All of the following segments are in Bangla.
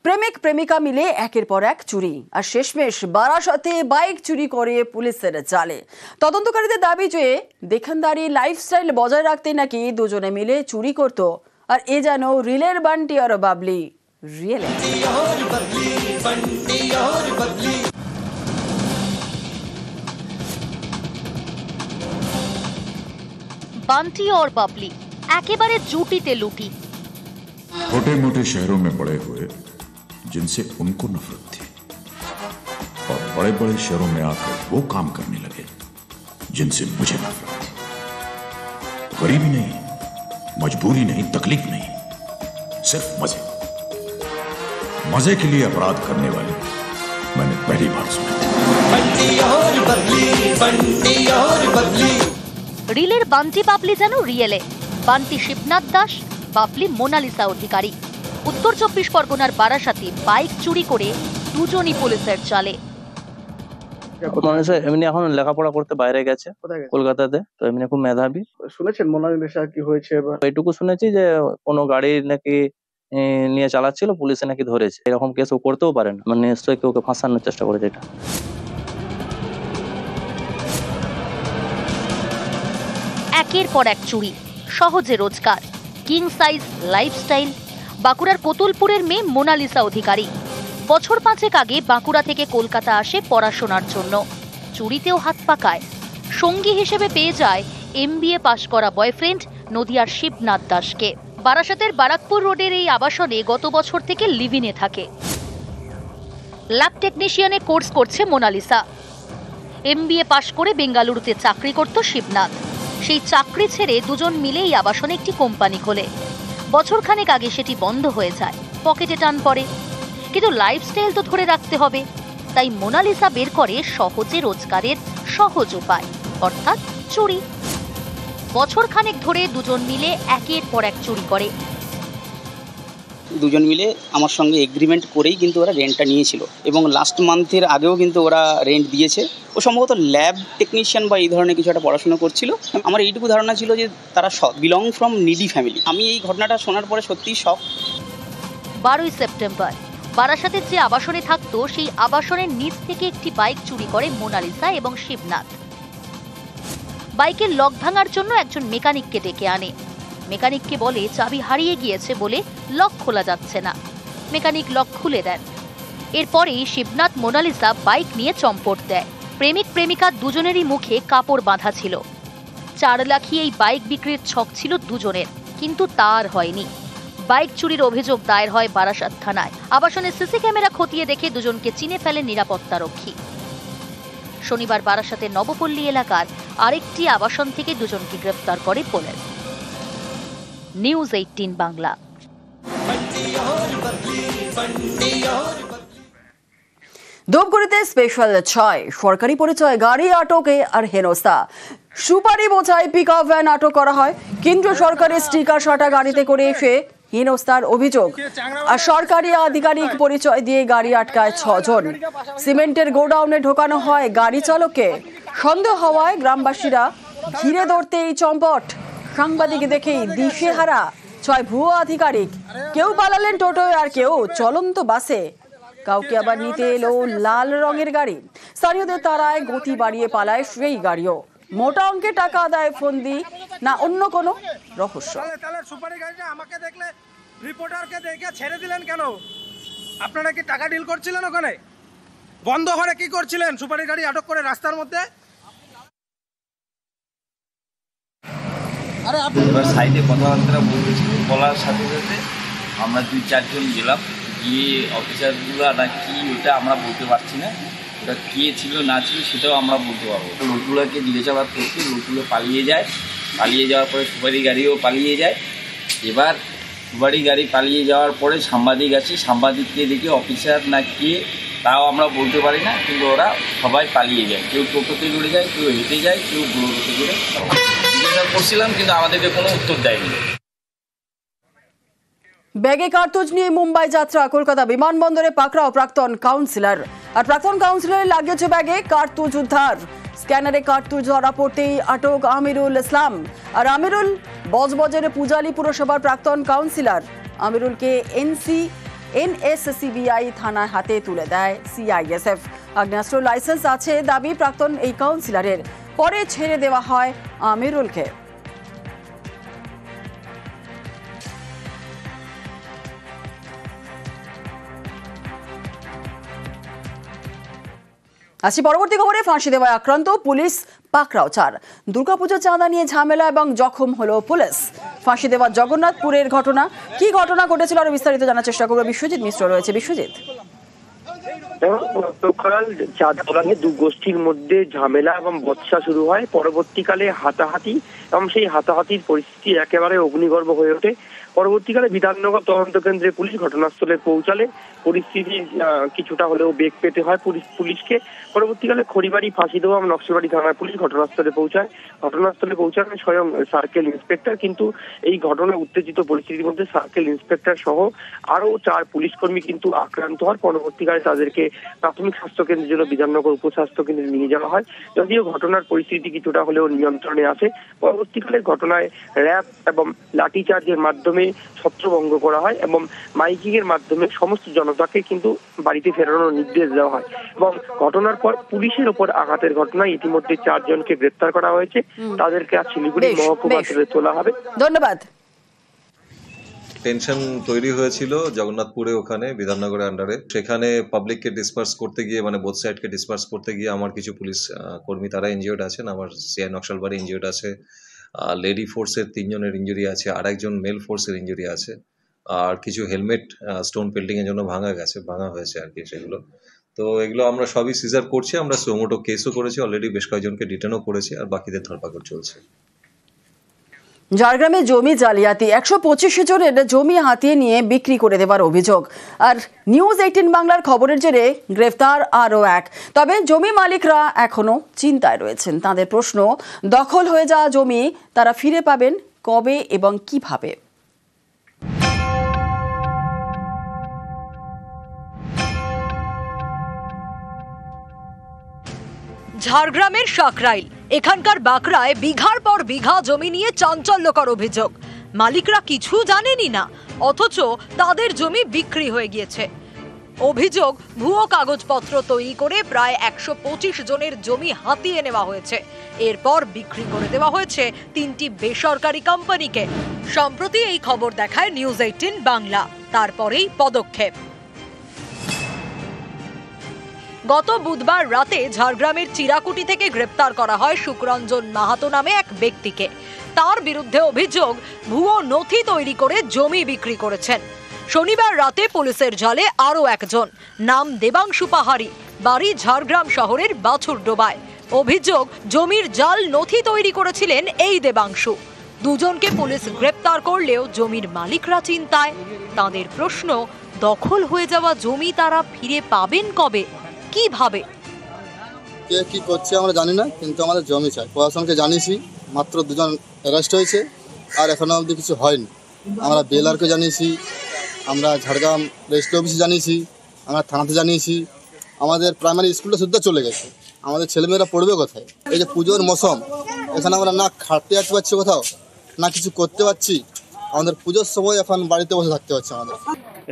প্রেমিক প্রেমিকা মিলে একের পর এক চুরি আর শেষমেশ বারাসাতে বাইক চুরি করে পুলিশের জালে। তদন্তকারীদের দাবি যে দেখানদারি লাইফস্টাইল বজায় রাখতে নাকি দুজনে মিলে চুরি করত। আর এ যেন রিলের বান্টি আর বাবলি রিয়েলে। बंटी और बबली एकेबारे जूटीते लूटी। छोटे मोटे शहरों में बड़े हुए जिनसे उनको नफरत थी और बड़े बड़े शहरों में आकर वो काम करने लगे जिनसे मुझे नफरत थी। गरीबी नहीं, मजबूरी नहीं, तकलीफ नहीं, सिर्फ मजे। मजे के लिए अपराध करने वाले मैंने पहली बार सुना। बंटी और बबली, बंटी और बबली। রিলের বান্টি বাবলি যেন রিয়েলে। বান্টি শিবনাথ দাস, বাবলি মোনালিসা অধিকারী। উত্তর 24 পরগনার বারাসাতে বাইক চুরি করে দুজনই পুলিশের জালে। মোনালিসা এমনি এখন লেখাপড়া করতে বাইরে গেছে কলকাতাতে, তো এমনি খুব মেধাবী। শুনেছেন মোনালিসা কি হয়েছে? এইটুকু শুনেছি যে কোনো গাড়ি নাকি নিয়ে চালাচ্ছিল, পুলিশে নাকি ধরেছে। এরকম কেস ও করতেও পারে না, মানে নিশ্চয়ই কেউ ওকে ফাঁসানোর চেষ্টা করেছে। এটা একের পর এক চুরি, সহজে রোজগার, কিং সাইজ লাইফস্টাইল। বাঁকুড়ার কোতুলপুরের মেয়ে মোনালিসা অধিকারী বছর 5 আগে বাঁকুড়া থেকে কলকাতা আসে পড়াশোনার জন্য। চুরিতেও হাত পাকায়। সঙ্গী হিসেবে পেয়ে যায় MBA পাশ করা বয়ফ্রেন্ড নদিয়ার শিবনাথ দাসকে। বারাসাতের বারাকপুর রোডের এই আবাসনে গত বছর থেকে লিভ-ইনে থাকে। ল্যাব টেকনিশিয়ানে কোর্স করছে মোনালিসা। MBA পাশ করে বেঙ্গালুরুতে চাকরি করত শিবনাথ। সেই চাকরি ছেড়ে দুজন মিলে এই আবাসনে একটি কোম্পানি খোলে। বছরখানেক আগে সেটি বন্ধ হয়ে যায়, পকেটে টান পড়ে। কিন্তু লাইফস্টাইল তো ধরে রাখতে হবে, তাই মোনালিসা বের করে সহজে রোজগারের সহজ উপায়, অর্থাৎ চুরি। বছরখানেক ধরে দুজন মিলে একের পর এক চুরি করে। দুজন মিলে আমার সঙ্গে এগ্রিমেন্ট করেই কিন্তু ওরা রেন্টটা নিয়েছিল এবং লাস্ট মান্থের আগেও কিন্তু ওরা রেন্ট দিয়েছে। ও সম্ভবত ল্যাব টেকনিশিয়ান বা এই ধরনের কিছু একটা পড়াশোনা করছিল। আমার এইটুকু ধারণা ছিল যে তারা বিলং ফ্রম নিডি ফ্যামিলি। আমি এই ঘটনাটা শোনার পরে সত্যিই শক। 12ই সেপ্টেম্বর বারাসাতের যে আবাসনে থাকতো সেই আবাসনের নিচ থেকে একটি বাইক চুরি করে মোনালিসা এবং শিবনাথ। বাইকের লক ভাঙার জন্য একজন মেকানিককে ডেকে আনে। মেকানিককে বলে চাবি হারিয়ে গিয়েছে বলে লক খোলা যাচ্ছে না। মেকানিক লক খুলে দেন। এরপরেই শিবনাথ মোনালিসা বাইক নিয়ে চম্পট দেয়। প্রেমিক প্রেমিকা দুজনেরই মুখে কাপড় বাঁধা ছিল। 4 লাখি এই বাইক বিক্রির ছক ছিল দুজনের, কিন্তু তার হয়নি। বাইক চুরির অভিযোগ দায়ের হয় বারাসাত থানায়। আবাসনের সিসি ক্যামেরা খতিয়ে দেখে দুজনকে চিনে ফেলে নিরাপত্তারক্ষী। শনিবার বারাসাতের নবপল্লী এলাকার আরেকটি আবাসন থেকে দুজনকে গ্রেফতার করে পুলিশ। নিউজ 18 বাংলা। ধূপগুড়িতে স্পেশাল 6 সরকারি পরিচয় গাড়ি আটকে আর হেনস্থা। সুপারি বোঝাই পিকআপ ভ্যান আটক করা হয়। কেন্দ্র সরকারের স্টিকার সাটা গাড়িতে করে এসে হেনস্থার অভিযোগ। আর সরকারি আধিকারিক পরিচয় দিয়ে গাড়ি আটকায় 6 জন। সিমেন্টের গোডাউনে ঢোকানো হয় গাড়ি চালককে। সন্দেহ হওয়ায় গ্রামবাসীরা ঘিরে ধরতে এই চম্পট। সাংবাদিক দেখেই দিশেহারা 6 ভুয়ো আধিকারিক। কেউ পালালেন টোটোয় আর কেউ চলন্ত বাসে। কাউকে আবার নিতে এলো লাল রঙের গাড়ি। স্থানীয়দের তারায় গতি বাড়িয়ে পালায় সেই গাড়িও। মোটা অঙ্কে টাকা আদায় ফন্দি না অন্য কোনো রহস্য। সুপারি গাড়িটা আমাকে দেখলে রিপোর্টারকে দেখে ছেড়ে দিলেন কেন? আপনারা কি টাকা ডিল করছিলেন ওখানে? বন্ধ ঘরে কি করছিলেন? সুপারি গাড়ি আটক করে রাস্তার মধ্যে। আরে আপনার সাইডে কথাবার্তা বলার সাথে সাথে আমরা 2-4 জন গেলাম, গিয়ে অফিসারগুলো না কি ওটা আমরা বলতে পারছি না। ওটা কে ছিল না ছিল সেটাও আমরা বলতে পারবো। লোকগুলোকে জিজ্ঞাসাবাদ করতে লোকগুলো পালিয়ে যায়। পালিয়ে যাওয়ার পরে সুপারি গাড়িও পালিয়ে যায়। এবার সুপারি গাড়ি পালিয়ে যাওয়ার পরে সাংবাদিক আসে। সাংবাদিককে দেখে অফিসার না কে তাও আমরা বলতে পারি না, কিন্তু ওরা সবাই পালিয়ে যায়। কেউ টোটোতে ঘুরে যায়, কেউ হেঁটে যায়, কেউ বুড়োতে ঘুরে। জিজ্ঞাসা করছিলাম কিন্তু আমাদেরকে কোনো উত্তর দেয়নি। ব্যাগে কার্তুজ নিয়ে মুম্বাই যাত্রা। কলকাতা বিমানবন্দরে পাকড়াও প্রাক্তন কাউন্সিলর। আর প্রাক্তন কাউন্সিলরের লাগেছে ব্যাগে কার্তুজ উদ্ধার। স্ক্যানারে কার্তুজ ধরা পড়তেই আটক আমিরুল ইসলাম। আর আমিরুল বজবজের পূজালী পুরসভার প্রাক্তন কাউন্সিলর। আমিরুলকে NC NSCBI থানার হাতে তুলে দেয় CISF। আগ্নেয়াস্ত্র লাইসেন্স আছে দাবি প্রাক্তন এই কাউন্সিলরের, পরে ছেড়ে দেওয়া হয় আমিরুলকে। আসি পরবর্তী খবরে। ফাঁসি দেওয়ায় আক্রান্ত পুলিশ পাকড়াও 4। দুর্গাপুজো চাঁদা নিয়ে ঝামেলা এবং জখম হলো পুলিশ। ফাঁসি দেওয়া জগন্নাথপুরের ঘটনা, কি ঘটনা ঘটেছিল আরো বিস্তারিত জানার চেষ্টা করবো। বিশ্বজিৎ মিশ্র রয়েছে। বিশ্বজিৎ, গতকাল চাঁদা তোলাকে দু গোষ্ঠীর মধ্যে ঝামেলা এবং বচসা শুরু হয়, পরবর্তীকালে হাতাহাতি এবং সেই হাতাহাতির পরিস্থিতি একেবারে অগ্নিগর্ভ হয়ে ওঠে। পরবর্তীকালে বিধাননগর তদন্ত কেন্দ্রে পুলিশ ঘটনাস্থলে পৌঁছালে পরিস্থিতি কিছুটা হলেও বেগ পেতে হয় পুলিশকে। পরবর্তীকালে খড়িবাড়ি, ফাঁসিদেওয়া এবং নকশালবাড়ি থানার পুলিশ ঘটনাস্থলে পৌঁছায়। ঘটনাস্থলে পৌঁছান স্বয়ং সার্কেল ইন্সপেক্টর, কিন্তু এই ঘটনায় উত্তেজিত পরিস্থিতির মধ্যে সার্কেল ইন্সপেক্টর সহ আরো 4 পুলিশ কর্মী কিন্তু আক্রান্ত হয়। পরবর্তীকালে তাদেরকে প্রাথমিক স্বাস্থ্য কেন্দ্রের জন্য বিধাননগর উপস্বাস্থ্য কেন্দ্রে নিয়ে যাওয়া হয়, যদিও ঘটনার পরিস্থিতি কিছুটা হলেও নিয়ন্ত্রণে আসে। পরবর্তীকালে ঘটনায় র্যাব এবং লাঠিচার্জের মাধ্যমে ছত্রভঙ্গ করা হয় এবং মাইকিং এর মাধ্যমে সমস্ত জনতাকে কিন্তু বাড়িতে ফেরানোর নির্দেশ দেওয়া হয়। এবং ঘটনার পর পুলিশের ওপর আঘাতের ঘটনায় ইতিমধ্যে 4 জনকে গ্রেপ্তার করা হয়েছে। তাদেরকে আজ শিলিগুড়ি মহকুমা আদালতে তোলা হবে। ধন্যবাদ। টেনশন তৈরি হয়েছিল জগন্নাথপুরে, ওখানে বিধাননগরের আন্ডারে। সেখানে পাবলিককে ডিসপার্স করতে গিয়ে, মানে বোথ সাইডকে ডিসপার্স করতে গিয়ে আমার কিছু পুলিশ কর্মী তারা ইনজিওর্ড আছেন। আমার CI নকশালবাড়ি ইনজিওর্ড আছে, লেডি ফোর্সের 3 জনের ইনজুরি আছে, আর একজন মেল ফোর্সের ইনজুরি আছে, আর কিছু হেলমেট স্টোন পেল্টিং এর জন্য ভাঙা হয়েছে আর কি সেগুলো। তো এগুলো আমরা সবই সিজার করছি। আমরা সুমোটো কেসও করেছি, অলরেডি বেশ কয়েকজনকে ডিটেনও করেছি, আর বাকিদের ধরপাকড় চলছে। ঝাড়গ্রামে জমি জালিয়াতি, 125 জনের জমি হাতিয়ে নিয়ে বিক্রি করে দেবার অভিযোগ। আর নিউজ 18 বাংলার খবরের জেরে গ্রেফতার আরও এক। তবে জমি মালিকরা এখনো চিন্তায় রয়েছেন। তাদের প্রশ্ন, দখল হয়ে যাওয়া জমি তারা ফিরে পাবেন কবে এবং কিভাবে? ঝাড়গ্রামের সাকরাইল, এখানকার বাঁকড়ায় বিঘার পর বিঘা জমি নিয়ে চাঞ্চল্যকর অভিযোগ। মালিকরা কিছু জানেনই না, অথচ তাদের জমি বিক্রি হয়ে গিয়েছে। অভিযোগ, ভুয়ো কাগজপত্র তৈরি করে প্রায় 125 জনের জমি হাতিয়ে নেওয়া হয়েছে। এরপর বিক্রি করে দেওয়া হয়েছে 3টি বেসরকারি কোম্পানিকে। সম্প্রতি এই খবর দেখায় নিউজ 18 বাংলা, তারপরেই পদক্ষেপ। গত বুধবার রাতে ঝাড়গ্রামের চিরাকুটি থেকে গ্রেপ্তার করা হয় সুকরঞ্জন মাহাতো নামে এক ব্যক্তিকে। তার বিরুদ্ধে অভিযোগ, ভুয়ো নথি তৈরি করে জমি বিক্রি করেছেন। শনিবার রাতে পুলিশের জালে আরও একজন, নাম দেবাংশু পাহাড়ি, বাড়ি ঝাড়গ্রাম শহরের বাছুরডোবায়। অভিযোগ, জমির জাল নথি তৈরি করেছিলেন এই দেবাংশু। দুজনকে পুলিশ গ্রেপ্তার করলেও জমির মালিকরা চিন্তায়। তাদের প্রশ্ন, দখল হয়ে যাওয়া জমি তারা ফিরে পাবেন কবে, কিভাবে? কে কি করছে আমরা জানি না, কিন্তু আমাদের জমি চাই। প্রশাসনকে জানিয়েছি, মাত্র 2 জন অ্যারেস্ট হয়েছে, আর এখনো অবধি কিছু হয়নি। আমরা বেলারকে জানিয়েছি, আমরা ঝাড়গ্রাম রেজিস্ট্রি অফিসে জানিয়েছি, আমরা থানাতে জানিয়েছি। আমাদের প্রাইমারি স্কুলটা শুদ্ধ চলে গেছে। আমাদের ছেলেমেয়েরা পড়বে কোথায়? এই যে পুজোর মৌসুম, এখানে আমরা না খাটতে যেতে পারছি কোথাও, না কিছু করতে পারছি। আমাদের পুজোর সময় এখন বাড়িতে বসে থাকতে হচ্ছে আমাদের।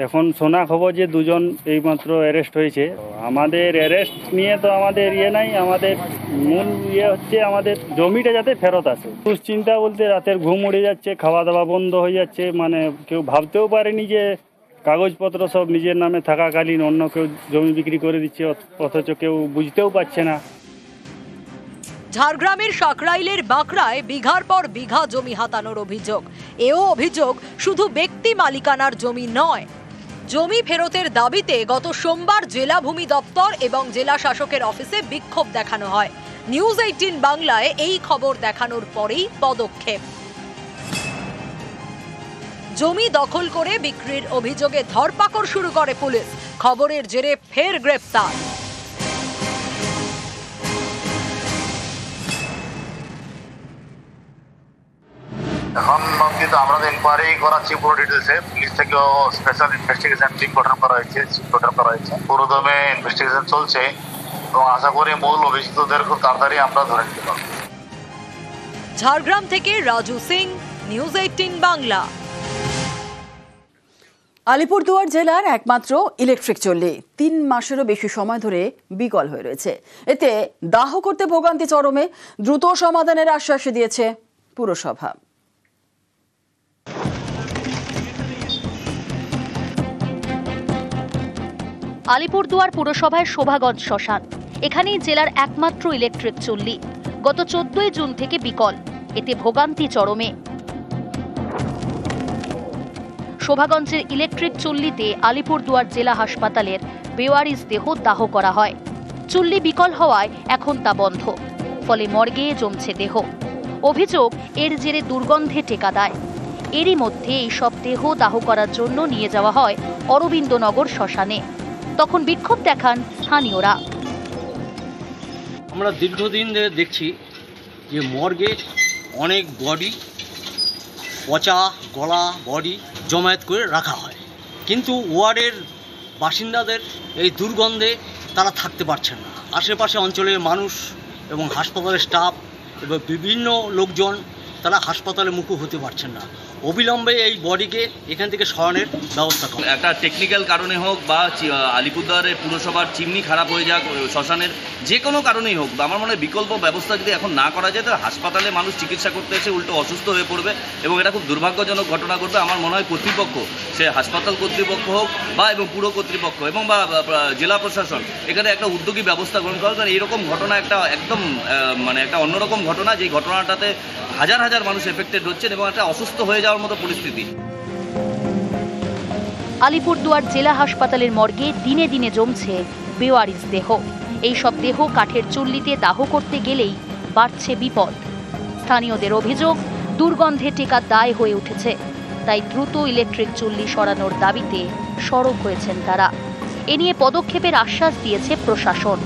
এখন শোনা খবর যে 2 জন এইমাত্র অ্যারেস্ট হয়েছে। আমাদের অ্যারেস্ট নিয়ে তো আমাদের নাই, আমাদের মূল হচ্ছে আমাদের জমিটা যাতে ফেরত আসে। দুশ্চিন্তা বলতে রাতের ঘুম উড়ে যাচ্ছে, খাওয়া দাওয়া বন্ধ হয়ে যাচ্ছে। মানে কেউ ভাবতেও পারেনি যে কাগজপত্র সব নিজের নামে থাকাকালীন অন্য কেউ জমি বিক্রি করে দিচ্ছে, অথচ কেউ বুঝতেও পারছে না। ঝাড়গ্রামের সাকরাইলের বাঁকড়ায় বিঘার পর বিঘা জমি হাতানোর অভিযোগ। এও অভিযোগ, শুধু ব্যক্তি মালিকানার জমি নয়। জমি ফেরতের দাবিতে গত সোমবার জেলা ভূমি দপ্তর এবং জেলা শাসকের অফিসে বিক্ষোভ দেখানো হয়। নিউজ 18 বাংলায় এই খবর দেখানোর পরেই পদক্ষেপ। জমি দখল করে বিক্রির অভিযোগে ধরপাকড় শুরু করে পুলিশ। খবরের জেরে ফের গ্রেপ্তার। এখন কিন্তু আমরা ইনকোয়ারি করাচ্ছি পুরো ডিটেলসে। পুলিশ থেকেও স্পেশাল ইনভেস্টিগেশন টিম গঠন করা হয়েছে, পুরোদমে ইনভেস্টিগেশন চলছে এবং আশা করি মূল অভিযুক্তদের খুব তাড়াতাড়ি আমরা ধরে নিতে পারব। ঝাড়গ্রাম থেকে রাজু সিং, নিউজ 18 বাংলা। আলিপুরদুয়ার জেলার একমাত্র ইলেকট্রিক চুল্লি 3 মাসেরও বেশি সময় ধরে বিকল হয়ে রয়েছে। এতে দাহ করতে ভোগান্তি চরমে, দ্রুত সমাধানের আশ্বাস দিয়েছে পুরসভা। আলিপুরদুয়ার পুরসভায় শোভাগঞ্জ শ্মশান, এখানেই জেলার একমাত্র ইলেকট্রিক চুল্লি। গত 14 জুন থেকে বিকল, এতে ভোগান্তি চরমে। শোভাগঞ্জের ইলেকট্রিক চুল্লিতে আলিপুরদুয়ার জেলা হাসপাতালের বেওয়ারিশ দেহ দাহ করা হয়। চুল্লি বিকল হওয়ায় এখন তা বন্ধ, ফলে মর্গে জমছে দেহ। অভিযোগ, এর জেরে দুর্গন্ধে টেকা দেয়। এরই মধ্যে এইসব দেহ দাহ করার জন্য নিয়ে যাওয়া হয় অরবিন্দনগর শ্মশানে। তখন বিক্ষোভ দেখান স্থানীয়রা। আমরা দীর্ঘদিন ধরে দেখছি যে মর্গে অনেক বডি, পচা গলা বডি জমায়েত করে রাখা হয়, কিন্তু ওয়ার্ডের বাসিন্দাদের এই দুর্গন্ধে তারা থাকতে পারছেন না। আশেপাশে অঞ্চলের মানুষ এবং হাসপাতালের স্টাফ এবং বিভিন্ন লোকজন তারা হাসপাতালে মুখো হতে পারছেন না। অবিলম্বে এই বডিকে এখান থেকে সরানোর ব্যবস্থা করে। একটা টেকনিক্যাল কারণে হোক বা আলিপুরদুয়ারের পুরসভার চিমনি খারাপ হয়ে যাক, শ্মশানের যে কোনো কারণেই হোক, আমার মনে হয় বিকল্প ব্যবস্থা যদি এখন না করা যায়, তাহলে হাসপাতালে মানুষ চিকিৎসা করতে এসে উল্টো অসুস্থ হয়ে পড়বে এবং এটা খুব দুর্ভাগ্যজনক ঘটনা ঘটবে। আমার মনে হয় কর্তৃপক্ষ, সে হাসপাতাল কর্তৃপক্ষ হোক বা এবং পুর কর্তৃপক্ষ এবং বা জেলা প্রশাসন, এখানে একটা উদ্যোগী ব্যবস্থা গ্রহণ করা। কারণ এইরকম ঘটনা একটা একদম মানে একটা অন্যরকম ঘটনা, যেই ঘটনাটাতে হাজার হাজার মানুষ এফেক্টেড হচ্ছেন এবং একটা অসুস্থ হয়ে যাওয়ার মতো পরিস্থিতি। আলিপুরদুয়ার জেলা হাসপাতালের মর্গে দিনে দিনে জমছে বেওয়ারিশ দেহ। এইসব দেহ কাঠের চুল্লিতে দাহ করতে গেলেই বাড়ছে বিপদ। স্থানীয়দের অভিযোগ, দুর্গন্ধে টেকা দায় হয়ে উঠেছে। তাই দ্রুত ইলেকট্রিক চুল্লি সরানোর দাবিতে সরব হয়েছেন তারা। এ নিয়ে পদক্ষেপের আশ্বাস দিয়েছে প্রশাসন।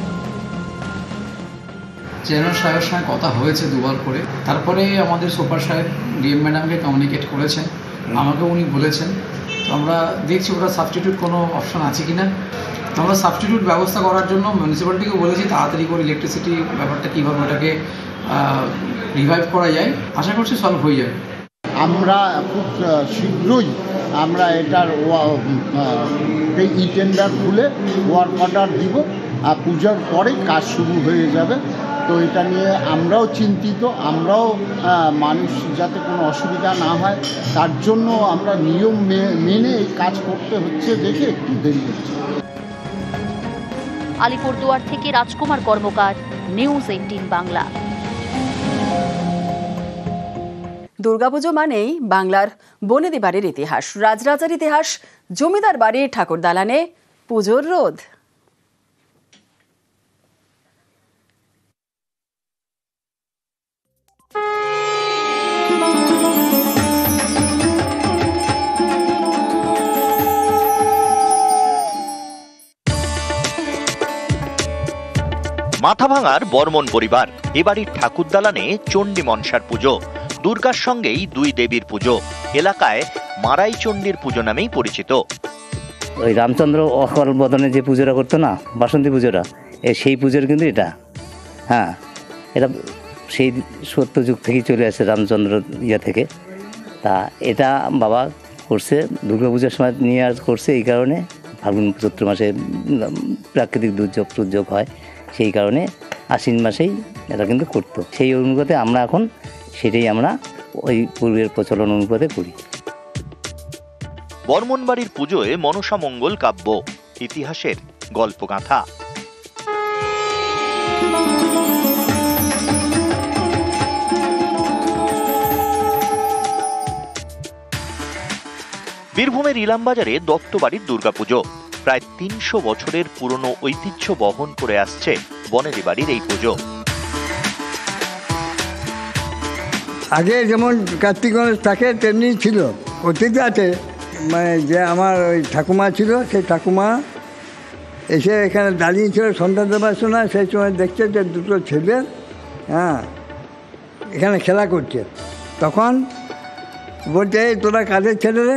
জেনারেল সাহেবের সঙ্গে কথা হয়েছে দুবার করে, তারপরে আমাদের সুপার সাহেব ডিএম ম্যাডামকে কমিউনিকেট করেছেন, আমাকে উনি বলেছেন। তো আমরা দেখছি ওরা সাবস্টিটিউট কোনো অপশন আছে কি না। তো আমরা সাবস্টিটিউট ব্যবস্থা করার জন্য মিউনিসিপ্যালিটিকে বলেছি তাড়াতাড়ি করে ইলেকট্রিসিটি ব্যাপারটা কীভাবে ওটাকে রিভাইভ করা যায়, আশা করছি সলভ হয়ে যাবে। আমরা খুব শীঘ্রই আমরা এটার ই টেন্ডার খুলে ওয়ার্ক অর্ডার দিব, আর পূজার পরে কাজ শুরু হয়ে যাবে। তো এটা নিয়ে আমরাও চিন্তিত, আমরাও মানুষ যাতে কোনো অসুবিধা না হয় তার জন্য আমরা নিয়ম মেনে এই কাজ করতে হচ্ছে, দেখে একটু দেরি হচ্ছে। আলিপুরদুয়ার থেকে রাজকুমার কর্মকার, নিউজ 18 বাংলা। দুর্গাপুজো মানেই বাংলার বনেদি বাড়ির ইতিহাস, রাজরাজার ইতিহাস, জমিদার বাড়ির ঠাকুর দালানে পুজোর রোদ। মাথাভাঙার বর্মন পরিবার, এবাড়ির ঠাকুর দালানে চণ্ডী মনসার পুজো, দুর্গার সঙ্গেই দুই দেবীর পুজো, এলাকায় মারাই চণ্ডীর পুজো নামেই পরিচিত। ওই রামচন্দ্র অকাল বদনে যে পুজোটা করতো না, বাসন্তী পুজোটা, সেই পুজোর কিন্তু এটা, হ্যাঁ, এটা সেই সত্যযুগ থেকেই চলে আসে, রামচন্দ্র ইয়া থেকে। তা এটা বাবা করছে দুর্গা পুজোর সময় নিয়ে করছে, এই কারণে ফাল্গুন চৈত্র মাসে প্রাকৃতিক দুর্যোগ হয়, সেই কারণে আশ্বিন মাসেই এটা কিন্তু করতো। সেই অনুপাতে আমরা এখন সেটাই আমরা ওই পূর্বের প্রচলন অনুপাতে করি। বর্মন বাড়ির পুজোয় মনসা মঙ্গল কাব্য, ইতিহাসের গল্পগাথা। বীরভূমের ইলামবাজারে দত্তবাড়ির দুর্গাপুজো প্রায় 300 বছরের পুরনো ঐতিহ্য বহন করে আসছে বনেদি বাড়ির এই পুজো। আগে যেমন কার্তিক গণেশ থাকে তেমনি ছিল, অতীতে আছে। মানে যে আমার ওই ঠাকুমা ছিল, সেই ঠাকুমা এসে এখানে দাঁড়িয়েছিল সন্ধ্যা দেবার সময়। সেই সময় দেখছে যে দুটো ছেলে এখানে খেলা করছে। তখন বলছে, এই তোরা কাজের ছেলেরে,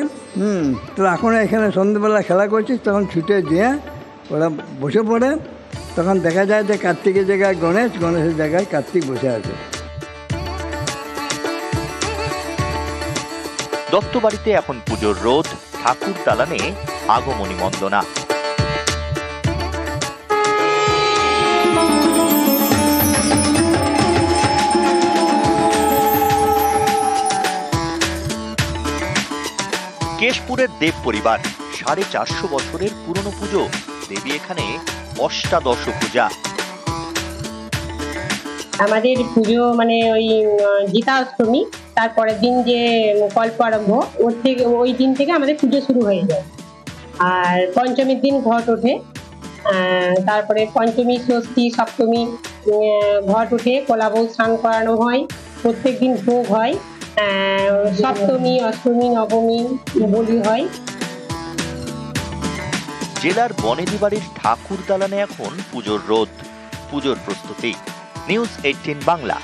তোরা এখন এখানে সন্ধ্যেবেলা খেলা করছিস। তখন ছুটে দিয়ে ওরা বসে পড়ে। তখন দেখা যায় যে কার্তিকের জায়গায় গণেশ, গণেশের জায়গায় কার্তিক বসে আছে। দত্তবাড়িতে এখন পুজোর রোদ, ঠাকুর দালানে আগমনী বন্দনা। কেশপুরের দেব পরিবার 450 বছরের পুরনো পুজো। দেবী এখানে অষ্টাদশ পূজা। আমাদের পুজো মানে ওই গীতা অষ্টমী, তারপরের দিন যে কল্প আরম্ভ, ওই দিন থেকে আমাদের পুজো শুরু হয়ে যায়। আর পঞ্চমীর দিন ঘট ওঠে, তারপরে পঞ্চমী, ষষ্ঠী, সপ্তমী ঘট ওঠে, কোলাবউ স্নান করানো হয়, প্রত্যেক দিন ভোগ হয়, সপ্তমী, অষ্টমী, নবমী বলি হয়। জেলার বনেদি বাড়ির ঠাকুর দালানে এখন পুজোর রোদ, পুজোর প্রস্তুতি। নিউজ 18 বাংলা।